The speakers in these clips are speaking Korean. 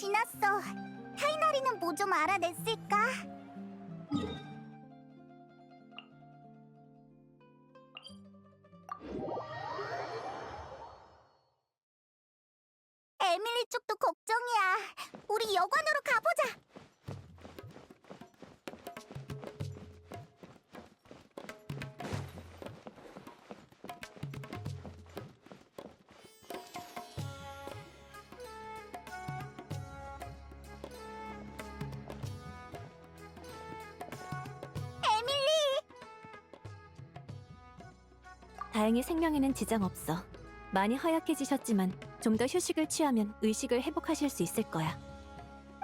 지났어. 타이나리는 뭐 좀 알아냈을까? 에밀리 쪽도 걱정이야. 우리 여관으로 가보자. 다행히 생명에는 지장 없어. 많이 허약해지셨지만 좀 더 휴식을 취하면 의식을 회복하실 수 있을 거야.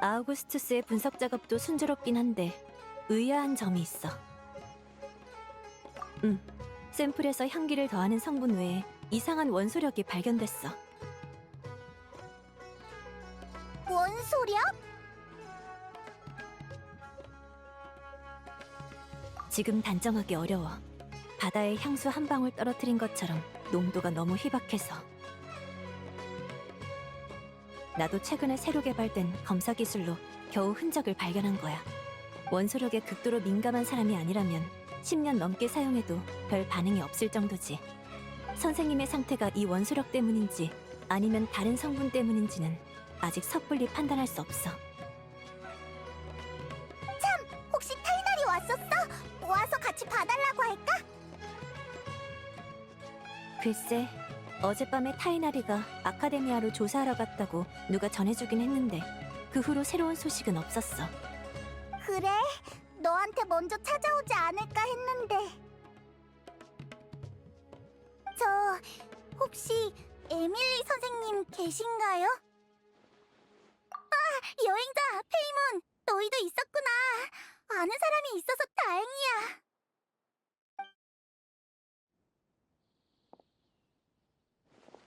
아우구스투스의 분석 작업도 순조롭긴 한데 의아한 점이 있어. 샘플에서 향기를 더하는 성분 외에 이상한 원소력이 발견됐어. 원소력? 지금 단정하기 어려워. 바다에 향수 한 방울 떨어뜨린 것처럼 농도가 너무 희박해서. 나도 최근에 새로 개발된 검사 기술로 겨우 흔적을 발견한 거야. 원소력에 극도로 민감한 사람이 아니라면 10년 넘게 사용해도 별 반응이 없을 정도지. 선생님의 상태가 이 원소력 때문인지 아니면 다른 성분 때문인지는 아직 섣불리 판단할 수 없어. 혹시 타이나리 왔었어? 와서 같이 봐달라고 할까? 글쎄, 어젯밤에 타이나리가 아카데미아로 조사하러 갔다고 누가 전해주긴 했는데 그 후로 새로운 소식은 없었어. 그래? 너한테 먼저 찾아오지 않을까 했는데. 저, 혹시 에밀리 선생님 계신가요? 아, 여행자 페이몬, 너희도 있었구나. 아는 사람이 있어서 다행이야.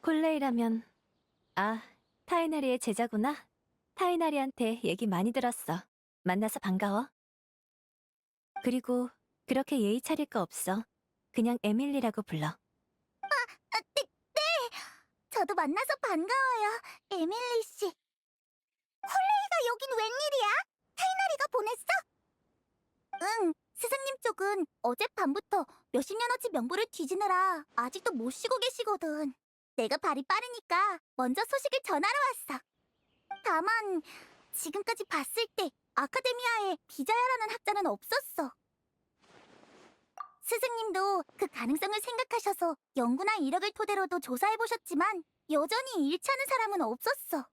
콜레이라면... 아, 타이나리의 제자구나. 타이나리한테 얘기 많이 들었어. 만나서 반가워. 그리고 그렇게 예의 차릴 거 없어. 그냥 에밀리라고 불러. 네. 저도 만나서 반가워요, 에밀리 씨. 콜레이가 여긴 웬일이야? 타이나리가 보냈어? 응, 스승님 쪽은 어젯밤부터 몇십 년어치 명부를 뒤지느라 아직도 못 쉬고 계시거든. 내가 발이 빠르니까 먼저 소식을 전하러 왔어. 다만 지금까지 봤을 때 아카데미아에 비자야라는 학자는 없었어. 스승님도 그 가능성을 생각하셔서 연구나 이력을 토대로도 조사해보셨지만 여전히 일치하는 사람은 없었어.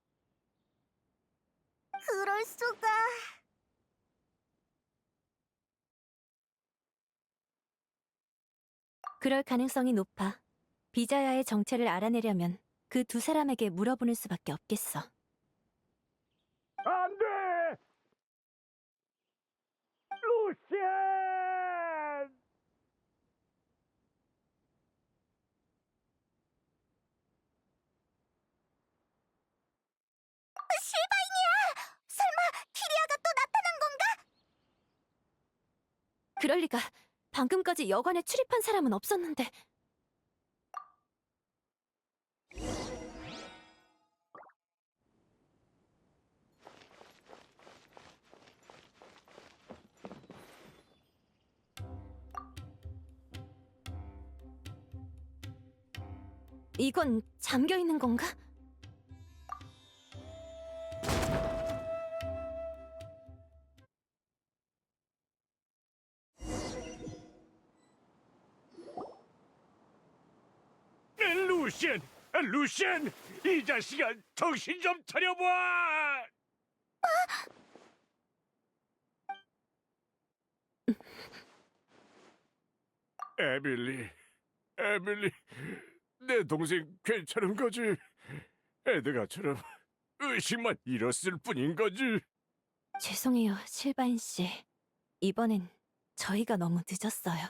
그럴 수가... 그럴 가능성이 높아. 비자야의 정체를 알아내려면 그 두 사람에게 물어보는 수밖에 없겠어. 안 돼! 루시엔! 실바인이야! 설마 키리아가 또 나타난 건가? 그럴 리가. 방금까지 여관에 출입한 사람은 없었는데. 이건 잠겨 있는 건가? 루시엔! 루시엔! 이 자식아, 정신 좀 차려봐! 에밀리, 내 동생 괜찮은 거지? 에드가처럼 의식만 잃었을 뿐인 거지? 죄송해요, 실바인 씨. 이번엔 저희가 너무 늦었어요.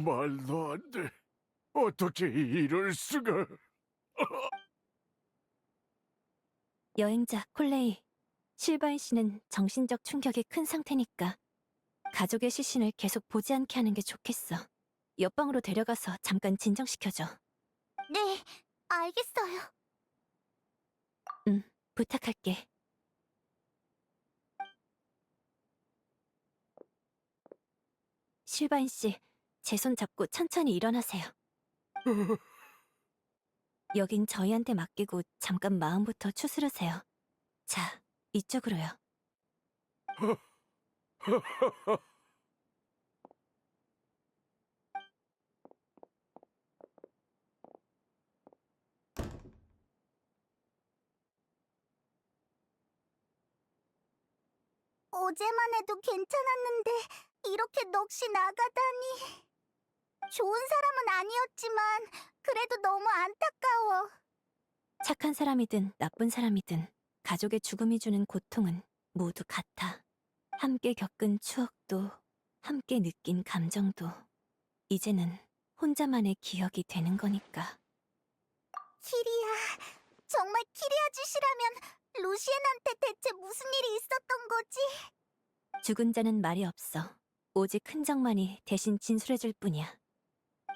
말도 안 돼. 어떻게 이럴 수가? 여행자 콜레이, 실바인 씨는 정신적 충격이 큰 상태니까 가족의 시신을 계속 보지 않게 하는 게 좋겠어. 옆방으로 데려가서 잠깐 진정시켜줘. 네, 알겠어요. 부탁할게. 실바인 씨, 제 손 잡고 천천히 일어나세요. 여긴 저희한테 맡기고 잠깐 마음부터 추스르세요. 자, 이쪽으로요. 어제만 해도 괜찮았는데 이렇게 넋이 나가다니. 좋은 사람은 아니었지만 그래도 너무 안타까워. 착한 사람이든 나쁜 사람이든 가족의 죽음이 주는 고통은 모두 같아. 함께 겪은 추억도, 함께 느낀 감정도, 이제는 혼자만의 기억이 되는 거니까. 키리야, 정말 키리아 짓이라면 루시엔한테 대체 무슨 일이 있었던 거지? 죽은 자는 말이 없어. 오직 흔적만이 대신 진술해줄 뿐이야.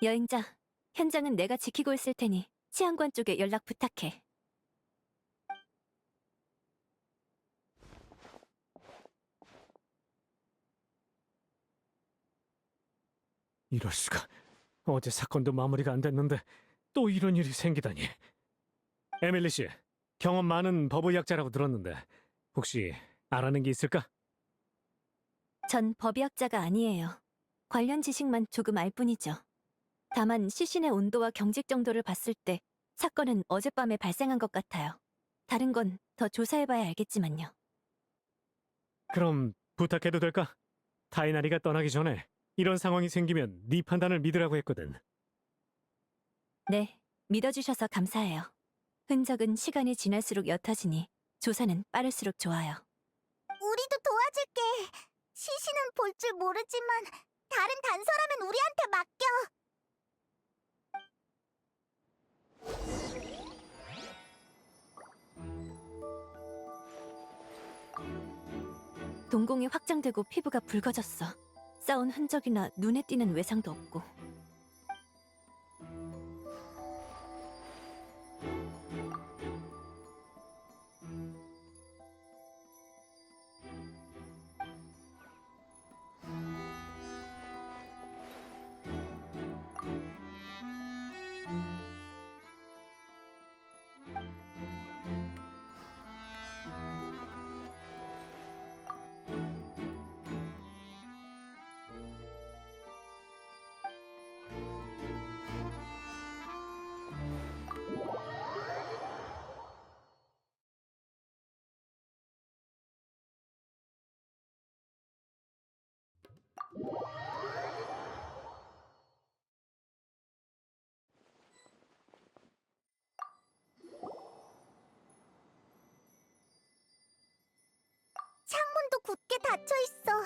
여행자, 현장은 내가 지키고 있을 테니 치안관 쪽에 연락 부탁해. 이럴 수가. 어제 사건도 마무리가 안 됐는데 또 이런 일이 생기다니. 에밀리 씨, 경험 많은 법의학자라고 들었는데 혹시 알아낸 게 있을까? 전 법의학자가 아니에요. 관련 지식만 조금 알 뿐이죠. 다만 시신의 온도와 경직 정도를 봤을 때 사건은 어젯밤에 발생한 것 같아요. 다른 건 더 조사해봐야 알겠지만요. 그럼 부탁해도 될까? 타이나리가 떠나기 전에 이런 상황이 생기면 네 판단을 믿으라고 했거든. 네, 믿어주셔서 감사해요. 흔적은 시간이 지날수록 옅어지니 조사는 빠를수록 좋아요. 우리도 도와줄게. 시신은 볼 줄 모르지만 다른 단서라면 우리한테 맡겨. 동공이 확장되고 피부가 붉어졌어. 싸운 흔적이나 눈에 띄는 외상도 없고. 창문도 굳게 닫혀 있어.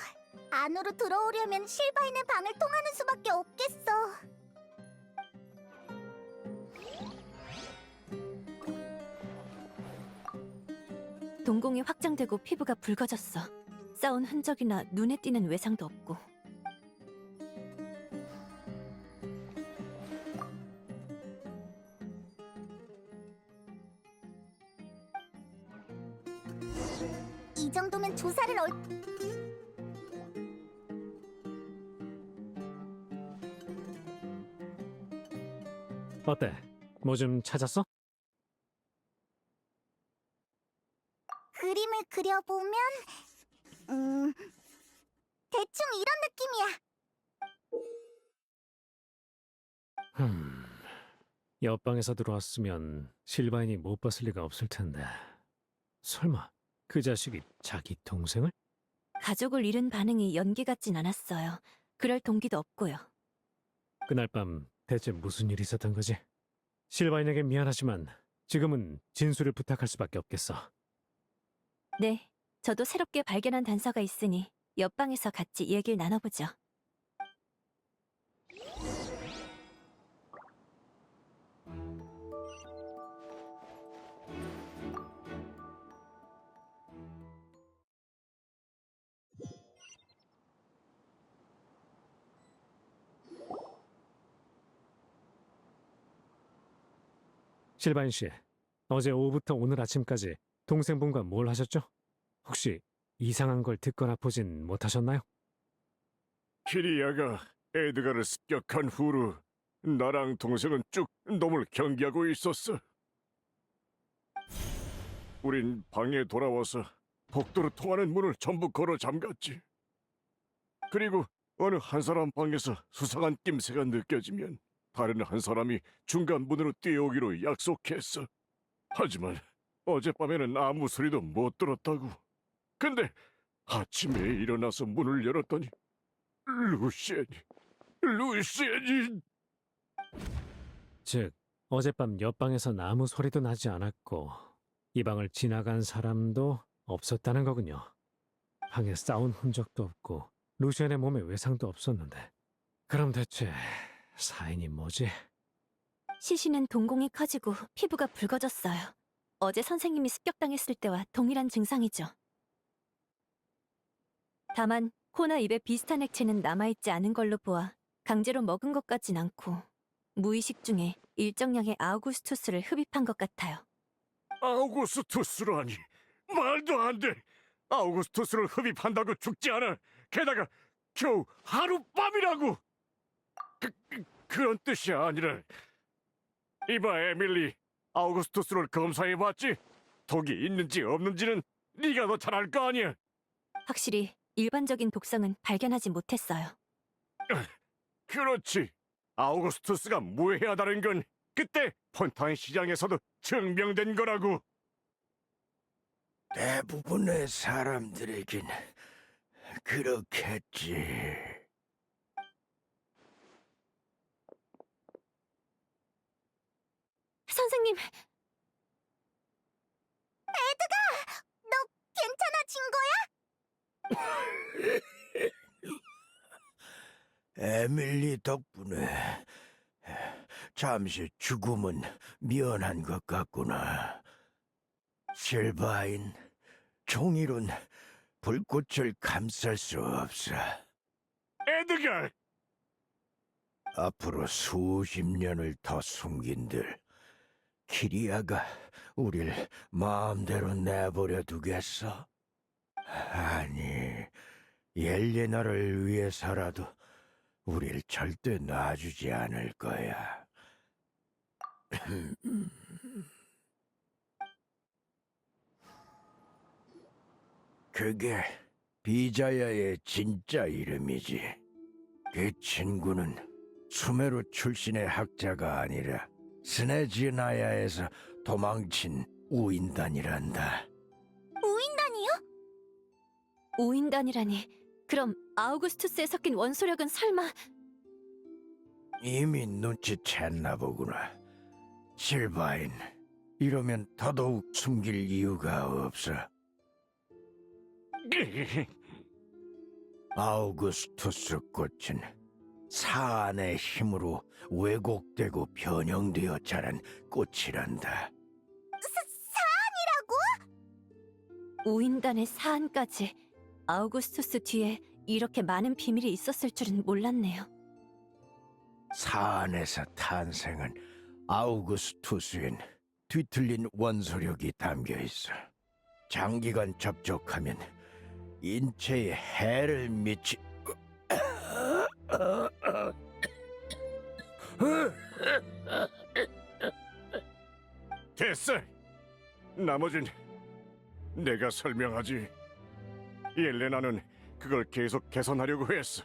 안으로 들어오려면 실바인의 방을 통하는 수밖에 없겠어. 동공이 확장되고 피부가 붉어졌어. 싸운 흔적이나 눈에 띄는 외상도 없고. 이 정도면 조사를 어때? 뭐 좀 찾았어? 그림을 그려보면 대충 이런 느낌이야. 옆방에서 들어왔으면 실바인이 못 봤을 리가 없을 텐데. 설마 그 자식이 자기 동생을? 가족을 잃은 반응이 연기 같진 않았어요. 그럴 동기도 없고요. 그날 밤 대체 무슨 일이 있었던 거지? 실바인에게 미안하지만 지금은 진술을 부탁할 수밖에 없겠어. 네, 저도 새롭게 발견한 단서가 있으니 옆방에서 같이 얘기를 나눠보죠. 실바인 씨, 어제 오후부터 오늘 아침까지 동생분과 뭘 하셨죠? 혹시 이상한 걸 듣거나 보진 못하셨나요? 키리아가 에드가를 습격한 후로 나랑 동생은 쭉 놈을 경계하고 있었어. 우린 방에 돌아와서 복도로 통하는 문을 전부 걸어 잠갔지. 그리고 어느 한 사람 방에서 수상한 낌새가 느껴지면 다른 한 사람이 중간 문으로 뛰어오기로 약속했어. 하지만 어젯밤에는 아무 소리도 못 들었다고. 근데 아침에 일어나서 문을 열었더니 루시엔이 즉, 어젯밤 옆방에선 아무 소리도 나지 않았고 이 방을 지나간 사람도 없었다는 거군요. 방에 싸운 흔적도 없고 루시안의 몸에 외상도 없었는데 그럼 대체 사인이 뭐지? 시신은 동공이 커지고 피부가 붉어졌어요. 어제 선생님이 습격당했을 때와 동일한 증상이죠. 다만 코나 입에 비슷한 액체는 남아있지 않은 걸로 보아 강제로 먹은 것 같진 않고 무의식 중에 일정량의 아우구스투스를 흡입한 것 같아요. 아우구스투스라니 말도 안 돼. 아우구스투스를 흡입한다고 죽지 않아. 게다가 겨우 하룻밤이라고. 그런 뜻이 아니라. 이봐 에밀리, 아우구스투스를 검사해봤지? 독이 있는지 없는지는 네가 더 잘 알 거 아니야. 확실히 일반적인 독성은 발견하지 못했어요. 그렇지. 아우구스투스가 무해하다는 건 그때 폰타인 시장에서도 증명된 거라고. 대부분의 사람들에겐 그렇겠지. 선생님! 너 괜찮아진 거야? 에밀리 덕분에 잠시 죽음은 면한 것 같구나. 실바인, 종일은 불꽃을 감쌀 수 없어. 에드가! 앞으로 수십 년을 더 숨긴들 키리아가 우릴 마음대로 내버려 두겠어? 아니, 옐레나를 위해서라도 우릴 절대 놔주지 않을 거야. 그게 비자야의 진짜 이름이지. 그 친구는 수메르 출신의 학자가 아니라 스네지나야에서 도망친 우인단이란다. 우인단이요? 오인단이라니. 그럼 아우구스투스에 섞인 원소력은 설마... 이미 눈치챘나 보구나. 실바인, 이러면 더더욱 숨길 이유가 없어. 아우구스투스 꽃은 사안의 힘으로 왜곡되고 변형되어 자란 꽃이란다. 오인단의 사안까지 아우구스투스 뒤에 이렇게 많은 비밀이 있었을 줄은 몰랐네요. 사안에서 탄생한 아우구스투스엔 뒤틀린 원소력이 담겨 있어. 장기간 접촉하면 인체에 해를 미치... 됐어. 나머진 내가 설명하지. 옐레나는 그걸 계속 개선하려고 했어.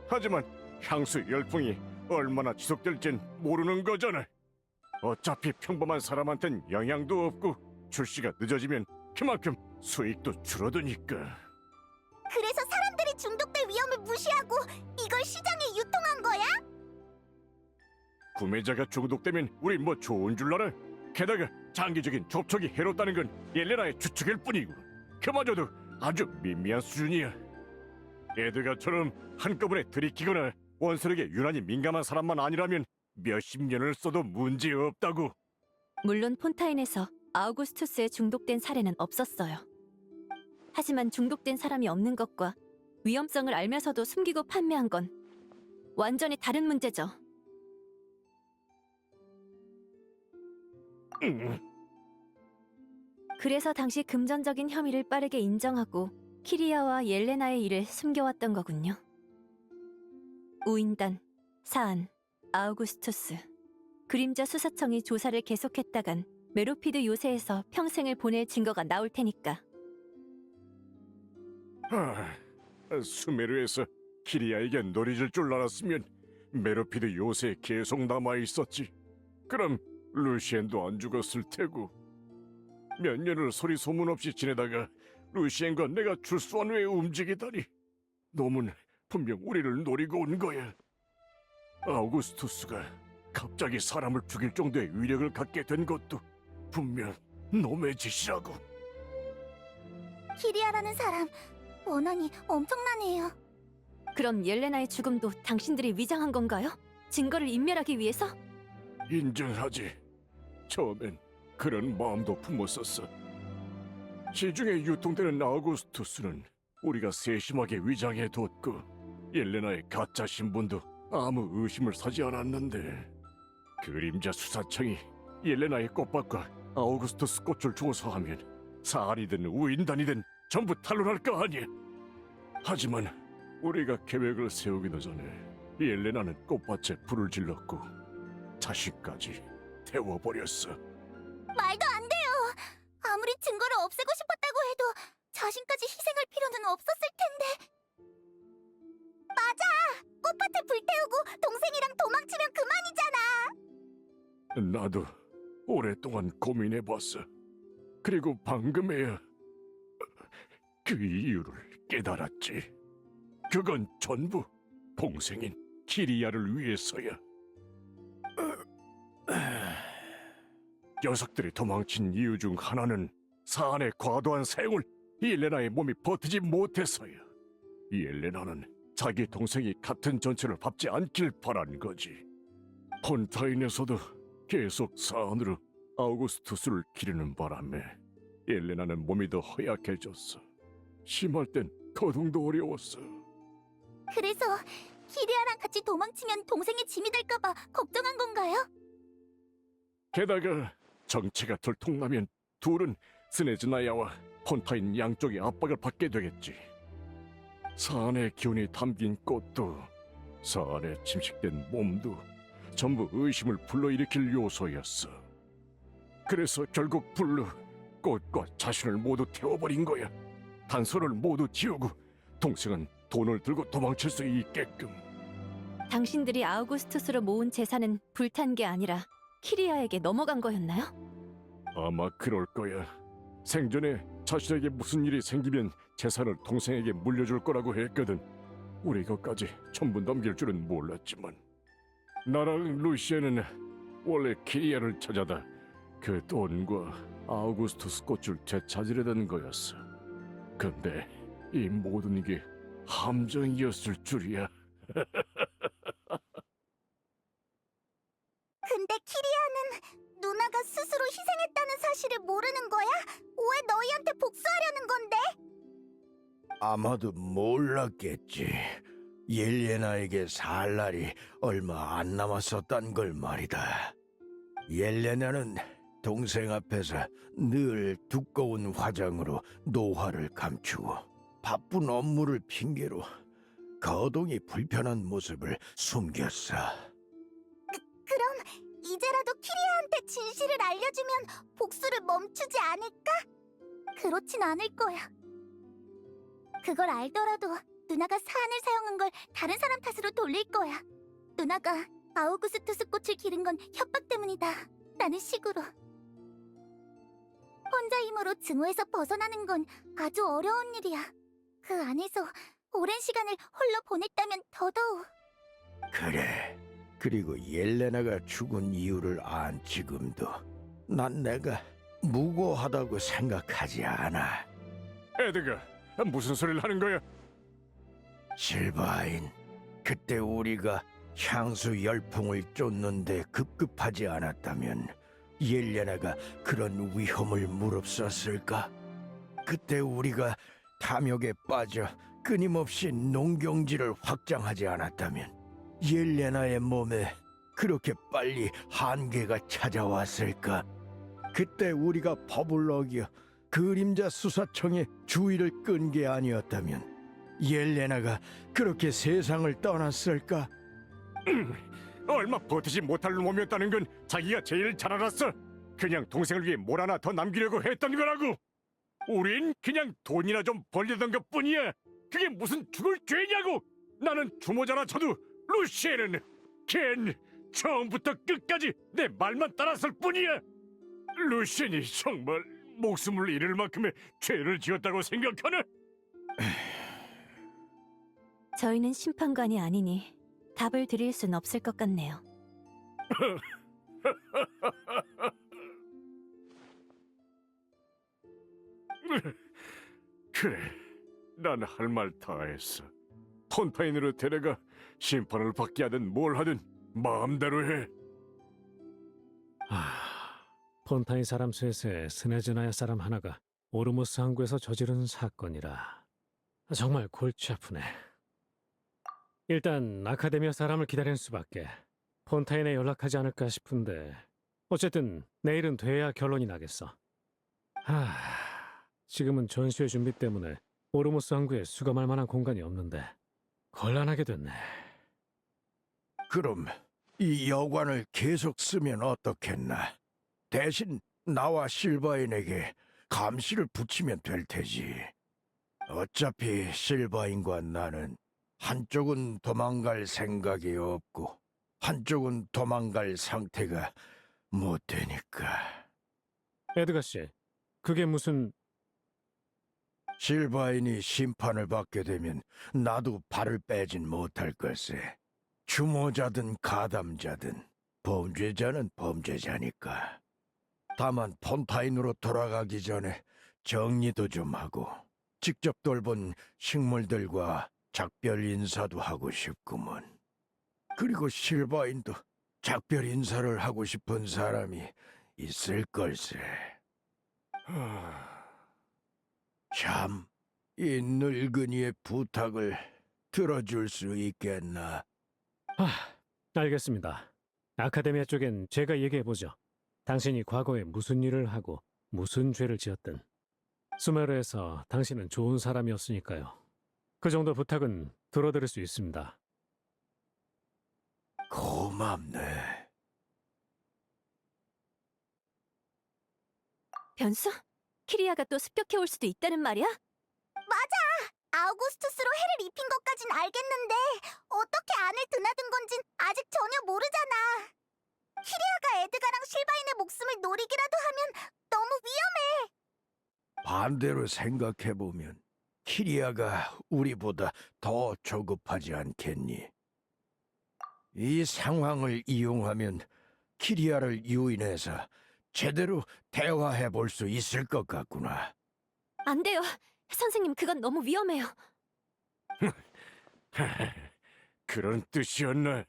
하지만 향수 열풍이 얼마나 지속될진 모르는 거잖아. 어차피 평범한 사람한텐 영향도 없고 출시가 늦어지면 그만큼 수익도 줄어드니까. 그래서 사람들이 중독될 위험을 무시하고 이걸 시장에 유통한 거야? 구매자가 중독되면 우린 뭐 좋은 줄 알아? 게다가 장기적인 접촉이 해롭다는 건 옐레나의 추측일 뿐이고 그마저도 아주 미미한 수준이야. 에드가처럼 한꺼번에 들이키거나 원소력에 유난히 민감한 사람만 아니라면 몇십 년을 써도 문제없다고. 물론 폰타인에서 아우구스투스에 중독된 사례는 없었어요. 하지만 중독된 사람이 없는 것과 위험성을 알면서도 숨기고 판매한 건 완전히 다른 문제죠. 그래서 당시 금전적인 혐의를 빠르게 인정하고 키리아와 옐레나의 일을 숨겨왔던 거군요. 우인단, 사안, 아우구스투스, 그림자 수사청이 조사를 계속했다간 메로피드 요새에서 평생을 보낼 증거가 나올 테니까. 수메르에서 키리아에게 노리질 줄 알았으면 메로피드 요새에 계속 남아있었지. 그럼 루시엔도 안 죽었을 테고. 몇 년을 소리 소문 없이 지내다가 루시엔과 내가 출소한 후에 움직이다니. 놈은 분명 우리를 노리고 온 거야. 아우구스투스가 갑자기 사람을 죽일 정도의 위력을 갖게 된 것도 분명 놈의 짓이라고. 키리아라는 사람 원한이 엄청나네요. 그럼 옐레나의 죽음도 당신들이 위장한 건가요? 증거를 인멸하기 위해서? 인정하지. 처음엔 그런 마음도 품었었어. 시중에 유통되는 아우구스투스는 우리가 세심하게 위장해뒀고 옐레나의 가짜 신분도 아무 의심을 사지 않았는데 그림자 수사청이 옐레나의 꽃밭과 아우구스투스 꽃을 조사하면 사안이든 우인단이든 전부 탄로날 거 아니야. 하지만 우리가 계획을 세우기도 전에 옐레나는 꽃밭에 불을 질렀고 자신까지 태워버렸어. 말도 안 돼요. 아무리 증거를 없애고 싶었다고 해도 자신까지 희생할 필요는 없었을 텐데. 맞아! 꽃밭을 불태우고 동생이랑 도망치면 그만이잖아. 나도 오랫동안 고민해봤어. 그리고 방금에야 그 이유를 깨달았지. 그건 전부 동생인 키리아를 위해서야. 녀석들이 도망친 이유 중 하나는 사안의 과도한 사용을 옐레나의 몸이 버티지 못해서야. 옐레나는 자기 동생이 같은 전체를 밟지 않길 바란 거지. 폰타인에서도 계속 사안으로 아우구스투스를 기르는 바람에 옐레나는 몸이 더 허약해졌어. 심할 땐 거동도 어려웠어. 그래서 키리아랑 같이 도망치면 동생의 짐이 될까봐 걱정한 건가요? 게다가 정체가 들통나면 둘은 스네즈나야와 폰타인 양쪽의 압박을 받게 되겠지. 사안의 기운이 담긴 꽃도 사안에 침식된 몸도 전부 의심을 불러일으킬 요소였어. 그래서 결국 불로 꽃과 자신을 모두 태워버린 거야. 단서를 모두 지우고 동생은 돈을 들고 도망칠 수 있게끔. 당신들이 아우구스투스로 모은 재산은 불탄 게 아니라 키리아에게 넘어간 거였나요? 아마 그럴 거야. 생전에 자신에게 무슨 일이 생기면 재산을 동생에게 물려줄 거라고 했거든. 우리 것까지 전부 넘길 줄은 몰랐지만 나랑 루시에는 원래 키리아를 찾아다 그 돈과 아우구스투스 꽃을 되찾으려던 거였어. 근데 이 모든 게 함정이었을 줄이야. 근데 키리아는 누나가 스스로 희생했다는 사실을 모르는 거야? 왜 너희한테 복수하려는 건데? 아마도 몰랐겠지. 옐레나에게 살 날이 얼마 안 남았었단 걸 말이다. 옐레나는 동생 앞에서 늘 두꺼운 화장으로 노화를 감추고 바쁜 업무를 핑계로 거동이 불편한 모습을 숨겼어. 그럼 이제라도 키리아한테 진실을 알려주면 복수를 멈추지 않을까? 그렇진 않을 거야. 그걸 알더라도 누나가 사안을 사용한 걸 다른 사람 탓으로 돌릴 거야. 누나가 아우구스투스 꽃을 기른 건 협박 때문이다 라는 식으로. 혼자 힘으로 증오에서 벗어나는 건 아주 어려운 일이야. 그 안에서 오랜 시간을 홀로 보냈다면 더더욱. 그래. 그리고 옐레나가 죽은 이유를 안 지금도 난 내가 무고하다고 생각하지 않아. 에드가 무슨 소리를 하는 거야? 실바인, 그때 우리가 향수 열풍을 쫓는데 급급하지 않았다면 옐레나가 그런 위험을 무릅썼을까? 그때 우리가 탐욕에 빠져 끊임없이 농경지를 확장하지 않았다면 옐레나의 몸에 그렇게 빨리 한계가 찾아왔을까? 그때 우리가 법을 어겨 그림자 수사청의 주의를 끈 게 아니었다면 옐레나가 그렇게 세상을 떠났을까? 얼마 버티지 못할 놈이었다는 건 자기가 제일 잘 알았어. 그냥 동생을 위해 뭘 하나 더 남기려고 했던 거라고. 우린 그냥 돈이나 좀 벌려던 것뿐이야. 그게 무슨 죽을 죄냐고. 나는 주모자나 쳐도 루시에는 걘 처음부터 끝까지 내 말만 따랐을 뿐이야. 루시엔이 정말 목숨을 잃을 만큼의 죄를 지었다고 생각하나? 저희는 심판관이 아니니 답을 드릴 순 없을 것 같네요. 그래, 난 할 말 다 했어. 폰타인으로 데려가 심판을 받게 하든 뭘 하든 마음대로 해. 폰타인 사람 셋에 스네즈나야 사람 하나가 오르모스 항구에서 저지른 사건이라 정말 골치 아프네. 일단 아카데미아 사람을 기다리는 수밖에. 폰타인에 연락하지 않을까 싶은데 어쨌든 내일은 돼야 결론이 나겠어. 지금은 전시회 준비 때문에 오르모스 항구에 수감할 만한 공간이 없는데 곤란하게 됐네. 그럼 이 여관을 계속 쓰면 어떻겠나? 대신 나와 실바인에게 감시를 붙이면 될 테지. 어차피 실바인과 나는 한쪽은 도망갈 생각이 없고 한쪽은 도망갈 상태가 못 되니까. 에드가 씨, 그게 무슨... 실바인이 심판을 받게 되면 나도 발을 빼진 못할 걸세. 주모자든 가담자든 범죄자는 범죄자니까. 다만 폰타인으로 돌아가기 전에 정리도 좀 하고 직접 돌본 식물들과 작별 인사도 하고 싶구먼. 그리고 실바인도 작별 인사를 하고 싶은 사람이 있을 걸세. 참, 이 늙은이의 부탁을 들어줄 수 있겠나? 알겠습니다. 아카데미아 쪽엔 제가 얘기해보죠. 당신이 과거에 무슨 일을 하고 무슨 죄를 지었든 수메르에서 당신은 좋은 사람이었으니까요. 그 정도 부탁은 들어드릴 수 있습니다. 고맙네. 변수? 키리아가 또 습격해올 수도 있다는 말이야? 아우구스투스로 해를 입힌 것까진 알겠는데 어떻게 안을 드나든 건진 아직 전혀 모르잖아. 키리아가 에드가랑 실바인의 목숨을 노리기라도 하면 너무 위험해. 반대로 생각해보면 키리아가 우리보다 더 조급하지 않겠니? 이 상황을 이용하면 키리아를 유인해서 제대로 대화해볼 수 있을 것 같구나. 안 돼요. 선생님, 그건 너무 위험해요. 그런 뜻이었나?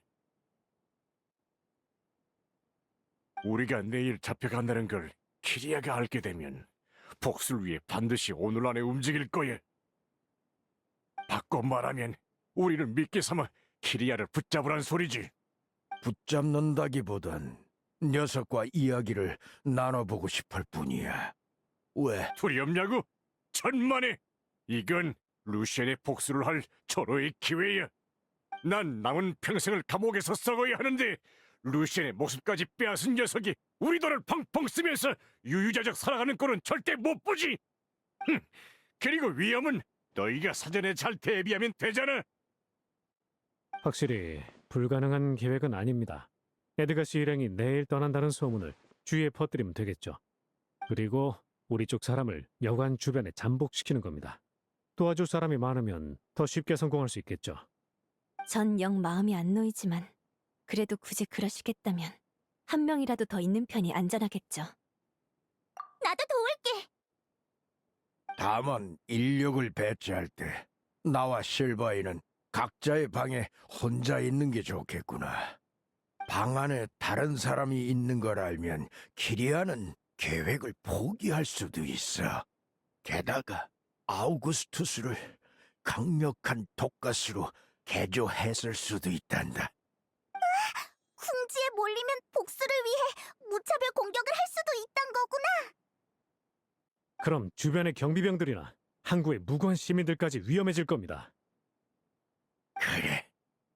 우리가 내일 잡혀간다는 걸 키리아가 알게 되면 복수를 위해 반드시 오늘 안에 움직일 거야. 바꿔 말하면 우리를 미끼 삼아 키리아를 붙잡으란 소리지. 붙잡는다기보단 녀석과 이야기를 나눠보고 싶을 뿐이야. 왜? 두렵냐고? 천만에! 이건 루시엔의 복수를 할 절호의 기회야. 난 남은 평생을 감옥에서 썩어야 하는데 루시엔의 목숨까지 빼앗은 녀석이 우리 돈을 펑펑 쓰면서 유유자적 살아가는 꼴은 절대 못 보지! 그리고 위험은 너희가 사전에 잘 대비하면 되잖아. 확실히 불가능한 계획은 아닙니다. 에드가 씨 일행이 내일 떠난다는 소문을 주위에 퍼뜨리면 되겠죠. 그리고 우리 쪽 사람을 여관 주변에 잠복시키는 겁니다. 도와줄 사람이 많으면 더 쉽게 성공할 수 있겠죠. 전 영 마음이 안 놓이지만 그래도 굳이 그러시겠다면 한 명이라도 더 있는 편이 안전하겠죠. 나도 도울게. 다만 인력을 배치할 때 나와 실바이는 각자의 방에 혼자 있는 게 좋겠구나. 방 안에 다른 사람이 있는 걸 알면 키리아는 계획을 포기할 수도 있어. 게다가 아우구스투스를 강력한 독가스로 개조했을 수도 있단다. 궁지에 몰리면 복수를 위해 무차별 공격을 할 수도 있단 거구나. 그럼 주변의 경비병들이나 항구의 무고한 시민들까지 위험해질 겁니다. 그래.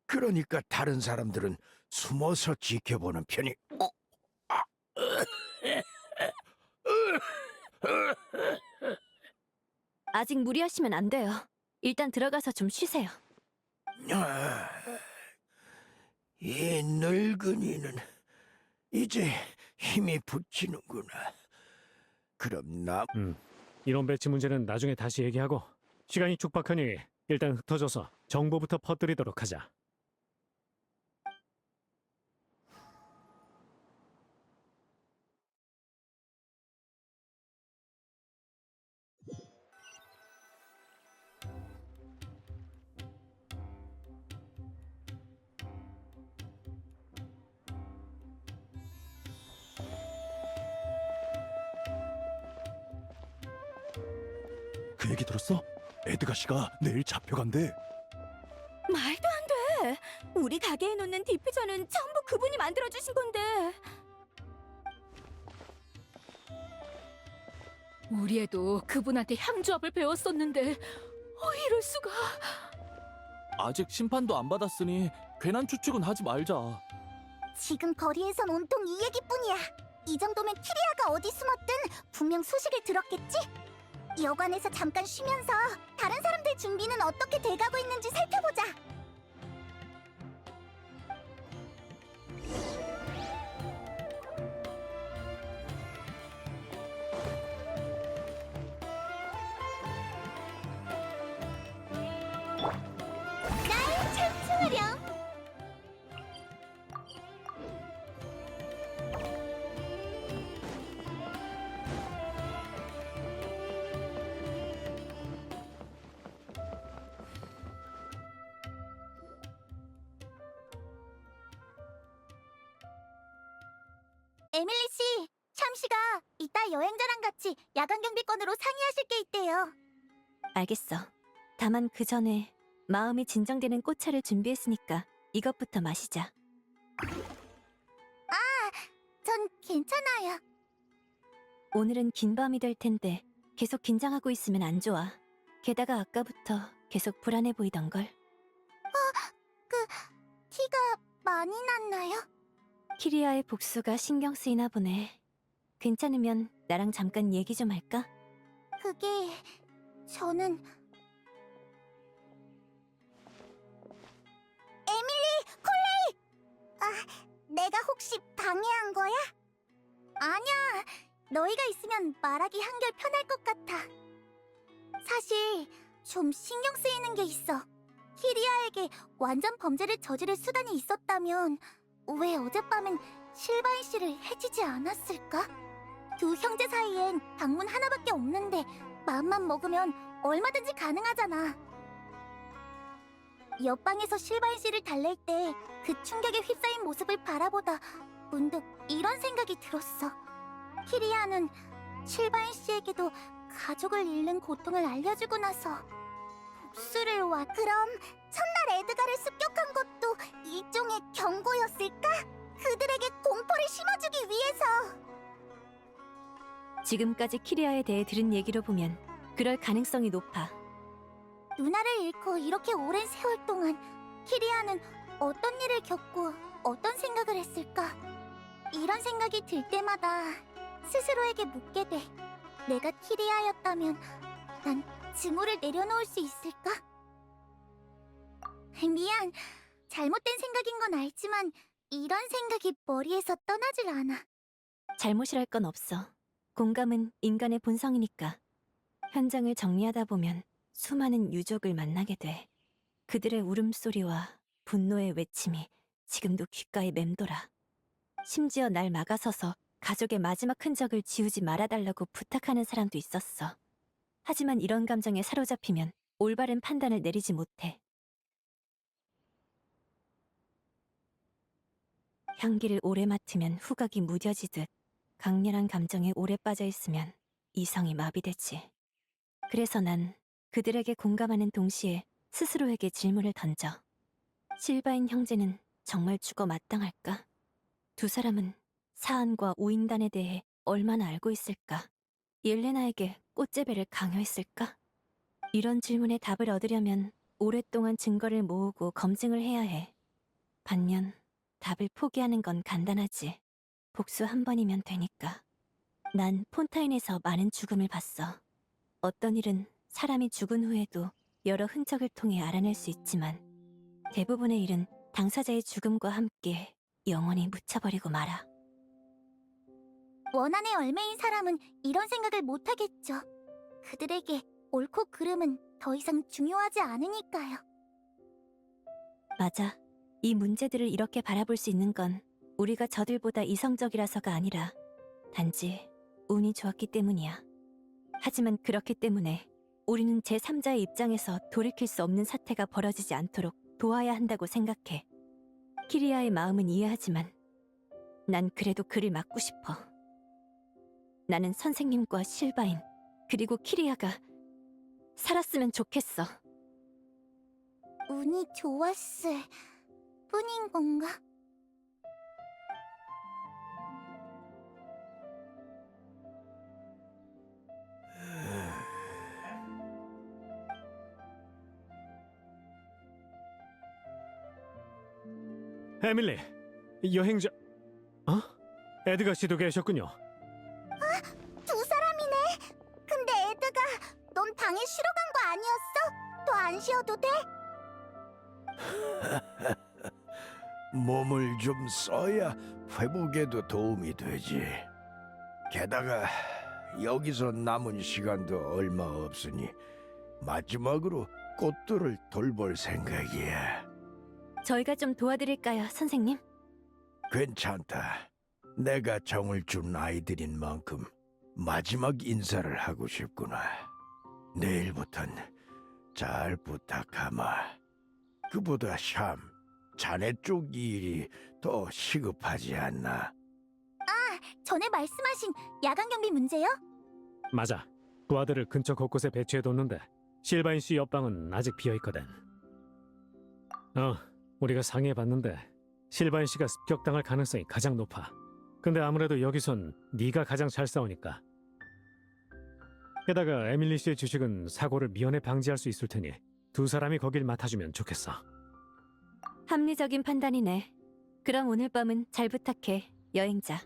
그러니까 다른 사람들은 숨어서 지켜보는 편이. 아직 무리하시면 안 돼요. 일단 들어가서 좀 쉬세요. 아, 이 늙은이는 이제 힘이 붙이는구나. 그럼 나 인원 배치 문제는 나중에 다시 얘기하고 시간이 촉박하니 일단 흩어져서 정보부터 퍼뜨리도록 하자. 그 얘기 들었어? 에드가 씨가 내일 잡혀간대. 말도 안 돼. 우리 가게에 놓는 디퓨저는 전부 그분이 만들어주신 건데. 우리 애도 그분한테 향조합을 배웠었는데 이럴 수가. 아직 심판도 안 받았으니 괜한 추측은 하지 말자. 지금 거리에선 온통 이 얘기뿐이야. 이 정도면 키리아가 어디 숨었든 분명 소식을 들었겠지? 여관에서 잠깐 쉬면서 다른 사람들 준비는 어떻게 돼가고 있는지 살펴보자. 날 찬송하렴. 에밀리 씨, 참 씨가 이따 여행자랑 같이 야간 경비권으로 상의하실 게 있대요. 알겠어. 다만 그 전에 마음이 진정되는 꽃차를 준비했으니까 이것부터 마시자. 전 괜찮아요. 오늘은 긴 밤이 될 텐데 계속 긴장하고 있으면 안 좋아. 게다가 아까부터 계속 불안해 보이던걸. 티가 많이 났나요? 키리아의 복수가 신경 쓰이나 보네. 괜찮으면 나랑 잠깐 얘기 좀 할까? 그게 저는 에밀리, 콜레이! 내가 혹시 방해한 거야? 아니야. 너희가 있으면 말하기 한결 편할 것 같아. 사실 좀 신경 쓰이는 게 있어. 키리아에게 완전 범죄를 저지를 수단이 있었다면 왜 어젯밤엔 실바인 씨를 해치지 않았을까? 두 형제 사이엔 방문 하나밖에 없는데 마음만 먹으면 얼마든지 가능하잖아. 옆방에서 실바인 씨를 달랠 때 그 충격에 휩싸인 모습을 바라보다 문득 이런 생각이 들었어. 키리아는 실바인 씨에게도 가족을 잃는 고통을 알려주고 나서 복수를 그럼 첫날 에드가를 습격한 것도 일종의 경고였을까? 그들에게 공포를 심어주기 위해서. 지금까지 키리아에 대해 들은 얘기로 보면 그럴 가능성이 높아. 누나를 잃고 이렇게 오랜 세월 동안 키리아는 어떤 일을 겪고 어떤 생각을 했을까? 이런 생각이 들 때마다 스스로에게 묻게 돼. 내가 키리아였다면 난 증오를 내려놓을 수 있을까? 미안. 잘못된 생각인 건 알지만 이런 생각이 머리에서 떠나질 않아. 잘못이랄 건 없어. 공감은 인간의 본성이니까. 현장을 정리하다 보면 수많은 유족을 만나게 돼. 그들의 울음소리와 분노의 외침이 지금도 귓가에 맴돌아. 심지어 날 막아서서 가족의 마지막 흔적을 지우지 말아달라고 부탁하는 사람도 있었어. 하지만 이런 감정에 사로잡히면 올바른 판단을 내리지 못해. 향기를 오래 맡으면 후각이 무뎌지듯 강렬한 감정에 오래 빠져 있으면 이성이 마비되지. 그래서 난 그들에게 공감하는 동시에 스스로에게 질문을 던져. 실바인 형제는 정말 죽어 마땅할까? 두 사람은 사안과 우인단에 대해 얼마나 알고 있을까? 옐레나에게 꽃재배를 강요했을까? 이런 질문에 답을 얻으려면 오랫동안 증거를 모으고 검증을 해야 해. 반면 답을 포기하는 건 간단하지. 복수 한 번이면 되니까. 난 폰타인에서 많은 죽음을 봤어. 어떤 일은 사람이 죽은 후에도 여러 흔적을 통해 알아낼 수 있지만 대부분의 일은 당사자의 죽음과 함께 영원히 묻혀버리고 말아. 원한의 얼매인 사람은 이런 생각을 못하겠죠. 그들에게 옳고 그름은 더 이상 중요하지 않으니까요. 맞아. 이 문제들을 이렇게 바라볼 수 있는 건 우리가 저들보다 이성적이라서가 아니라 단지 운이 좋았기 때문이야. 하지만 그렇기 때문에 우리는 제3자의 입장에서 돌이킬 수 없는 사태가 벌어지지 않도록 도와야 한다고 생각해. 키리아의 마음은 이해하지만 난 그래도 그를 막고 싶어. 나는 선생님과 실바인 그리고 키리아가 살았으면 좋겠어. 운이 좋았을 뿐인 건가? 에밀리, 여행자... 어? 에드가 씨도 계셨군요. 두 사람이네. 근데 에드가 넌 방에 쉬러 간 거 아니었어? 더 안 쉬어도 돼? 몸을 좀 써야 회복에도 도움이 되지. 게다가 여기서 남은 시간도 얼마 없으니 마지막으로 꽃들을 돌볼 생각이야. 저희가 좀 도와드릴까요, 선생님? 괜찮다. 내가 정을 준 아이들인 만큼 마지막 인사를 하고 싶구나. 내일부턴 잘 부탁하마. 그보다 샴, 자네 쪽 일이 더 시급하지 않나? 전에 말씀하신 야간 경비 문제요? 맞아. 부하들을 근처 곳곳에 배치해뒀는데 실바인 씨 옆방은 아직 비어있거든. 우리가 상의해봤는데 실바인 씨가 습격당할 가능성이 가장 높아. 근데 아무래도 여기선 네가 가장 잘 싸우니까. 게다가 에밀리 씨의 주식은 사고를 미연에 방지할 수 있을 테니 두 사람이 거길 맡아주면 좋겠어. 합리적인 판단이네. 그럼 오늘 밤은 잘 부탁해, 여행자.